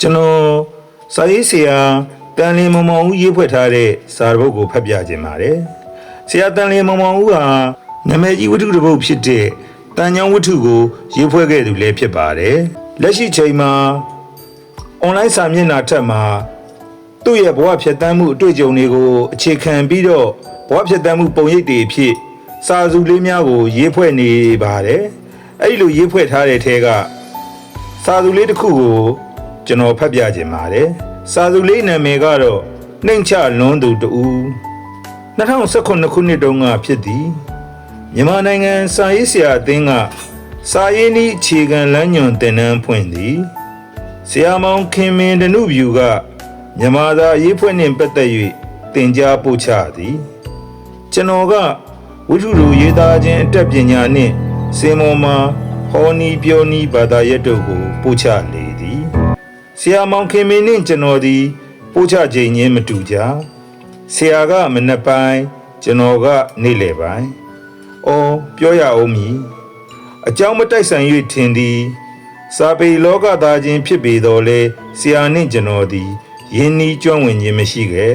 ကျွန်တော်စာရေးဆရာတန်လင်းမောင်မောင်ဦးရေးဖွဲ့ထားတဲ့စာတစ်ပုဒ်ကိုဖတ်ပြခြင်းပါတယ်ဆရာတန်လင်းမောင်မောင်ဦးဟာနာမည်ကြီးဝတ္ထုတစ်ပုဒ်ဖြစ်တဲ့တန်ချောင်းဝတ္ထုကိုရေးဖွဲ့ခဲ့သူလည်းဖြစ်ပါတယ်လက်ရှိချိန်မှာအွန်လိုင်းစာမျက်နှာထက်မှာသူ့ရဲ့ဘဝဖြတ်သန်းမှုအတွေ့အကြုံတွေကိုအခြေခံပြီးတော့ဘဝဖြတ်သန်းမှုပုံရိပ်တွေအဖြစ်စာစုလေးများကိုရေးဖွဲ့နေပါတယ်အဲ့ဒီလိုရေးဖွဲ့ထားတဲ့ထဲကစာစုလေးတစ်ခုကိုကျွန်တော်ဖတ်ပြခြင်းပါတယ်စာစုလေးနာမည်ကတော့နှိမ့်ချလွန်းသူတူ2019ခုနှစ်တုန်းကဖြစ်သည်မြန်မာနိုင်ငံစာရေးဆရာအသင်းကစာရေးနည်းအခြေခံလမ်းညွှန်သင်တန်းဖွင့်သည်ဆရာမောင်ခင်မင်းဒနုဗျူကမြန်မာစာရေးဖွဲ့နှင့်ပတ်သက်၍သင်ကြားပို့ချသည်ကျွန်တော်ကဝိထုလိုရေးသားခြင်းအတတ်ပညာနှင့်စေမောမှာဟောနီပြောနီဘာသာရပ်တို့ကိုပို့ချလေသည်ဆရာမောင်ခင်မင်းနှင့်ကျွန်တော်သည်ပို့ချခြင်းချင်းမတူကြဆရာကမနက်ပိုင်းကျွန်တော်ကနေ့လယ်ပိုင်းအော်ပြောရအောင်မည်အကြောင်းမတိုက်ဆိုင်၍ထင်သည်စာပေလောကသားချင်းဖြစ်ပေတော်လဲဆရာနှင့်ကျွန်တော်သည်ယင်းနီးကျွမ်းဝင်ခြင်းမရှိခဲ့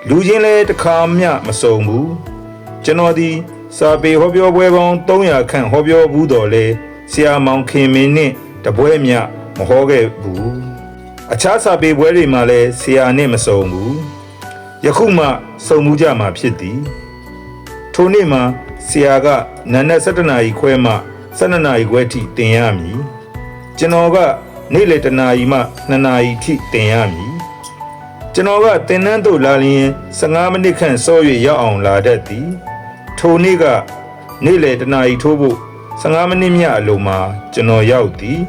လူချင်းလည်းတစ်ခါမျှမစုံဘူးကျွန်တော်သည်စာပေဟောပြောပွဲပေါင်း300ခန့်ဟောပြောဘူးတော်လဲဆရာမောင်ခင်မင်းနှင့်တပွဲမျှမဟောခဲ့ဘူးအခြားစာပေပွဲတွေမှာလည်းဆရာနှင့်မစုံဘူးယခုမှစုံမှုကြမှာဖြစ်သည်ထိုနေ့မှာဆရာကနံနက်7:00 နာရီခွဲမှ12:00 နာရီခွဲထိတင်ရမည်ကျွန်တော်ကနေ့လယ်1:00 နာရီမှ2:00 နာရီထိတင်ရမည်ကျွန်တော်ကတင်နန်းသို့လာလျင်15မိနစ်ခန့်စော၍ရောက်အောင်လာတတ်သည်ထိုနေ့ကနေ့လယ်1:00 နာရီထိုးဖို့15မိနစ်မြအလိုမှာကျွန်တော်ရောက်သည်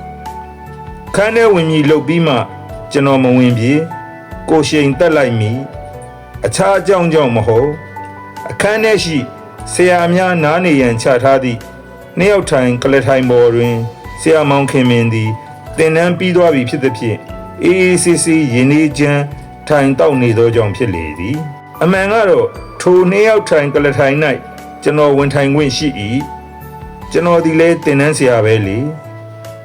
ခန်းထဲဝင်ပြီးလှုပ်ပြီးမှကျွန်တော်မဝင်ပြေကိုရှိန်တက်လိုက်မိအခြားအကြောင်းကြောင့်မဟုတ်အခန်းထဲရှိဆရာများနားနေရန်ချထားသည့်နှစ်ယောက်ထိုင်ကလထိုင်ပေါ်တွင်ဆရာမောင်ခင်မင်းသည်တင်နန်းပြီးသွားပြီဖြစ်သည်ဖြင့်အေးအေးဆေးဆေးရင်းနှီးချမ်းထိုင်တောက်နေသောကြောင့်ဖြစ်လေသည်အမှန်ကတော့ထိုနှစ်ယောက်ထိုင်ကလထိုင်၌ကျွန်တော်ဝင်ထိုင်ခွင့်ရှိ၏ကျွန်တော်ဒီလဲတင်နန်းဆရာပဲလေ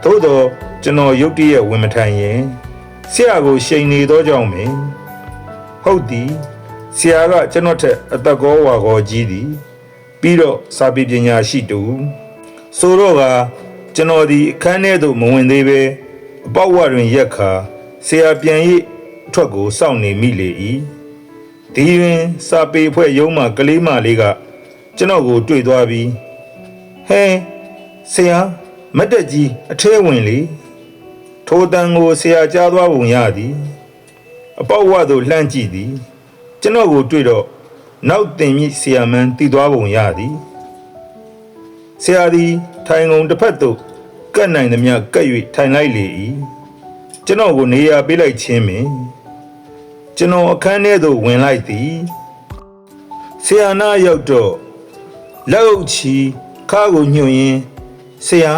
သို့တော့ကျွန်တော်ရုတ်တရက်ဝင်မထိုင်ရင်ဆရာကိုရှိန်နေသောကြောင့်ပင်ဟုတ်သည်ဆရာကကျွန်တော်ထက်အသက်ကောဝါကောကြီးသည်ပြီးတော့စာပေပညာရှိတူဆိုတော့ကကျွန်တော်ဒီအခန်းထဲသို့မဝင်သေးပဲအပေါက်ဝတွင်ရက်ခါဆရာပြန်၍အထွက်ကိုစောင့်နေမိလေ၏ဒီတွင်စာပေဖွဲ့ရုံးမှကလေးမလေးကကျွန်တော်ကိုတွေ့သွားပြီးဟဲဆရာမတ်တက်ကြီးအထဲဝင်လေထိုတန်ကိုဆရာကြားသွားပုံရသည်အပေါက်ဝသို့လှမ်းကြည့်သည်ကျွန်တော်ကိုတွေ့တော့နောက်တင်မြင့်ဆရာမန်းတည်သွားပုံရသည်ဆရာသည်ထိုင်ကုန်တစ်ဖက်သို့ကတ်နိုင်သမျှကတ်၍ထိုင်လိုက်လေ၏ကျွန်တော်ကိုနေရာပေးလိုက်ခြင်းပင်ကျွန်တော်အခန်းထဲသို့ဝင်လိုက်သည်ဆရာနာရောက်တော့လက်အုပ်ချီခါကိုညှို့ရင်းဆရာ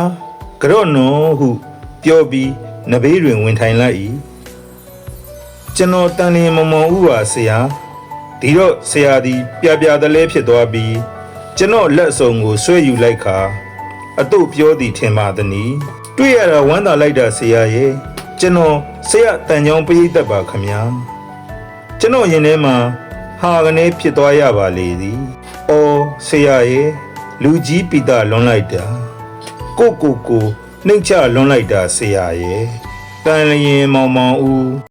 ကြော့နော်ဟုပြောပြီးနဘေးတွင်ဝင်ထိုင်လိုက်၏ကျွန်တော်တန်လျင်မောင်မောင်ဦးပါဆရာဒီတော့ဆရာသည်ပြပြတလဲဖြစ်သွားပြီးကျွန်တော်လက်စုံကိုဆွဲယူလိုက်ခါအတုတ်ပြောသည်ထင်ပါသည်နီတွေ့ရတာဝမ်းသာလိုက်တာဆရာရဲ့ကျွန်တော်ဆရာတန်ချောင်းပရိသတ်ပါခမညာကျွန်တော်ရင်ထဲမှာဟာကနေဖြစ်သွားရပါလေသည်အော်ဆရာရဲ့လူကြီးပိတာလွန်လိုက်တာကိုနှိမ့်ချလွန်လိုက်တာဆရာရဲ့တန်လျင်မောင်မောင်ဦး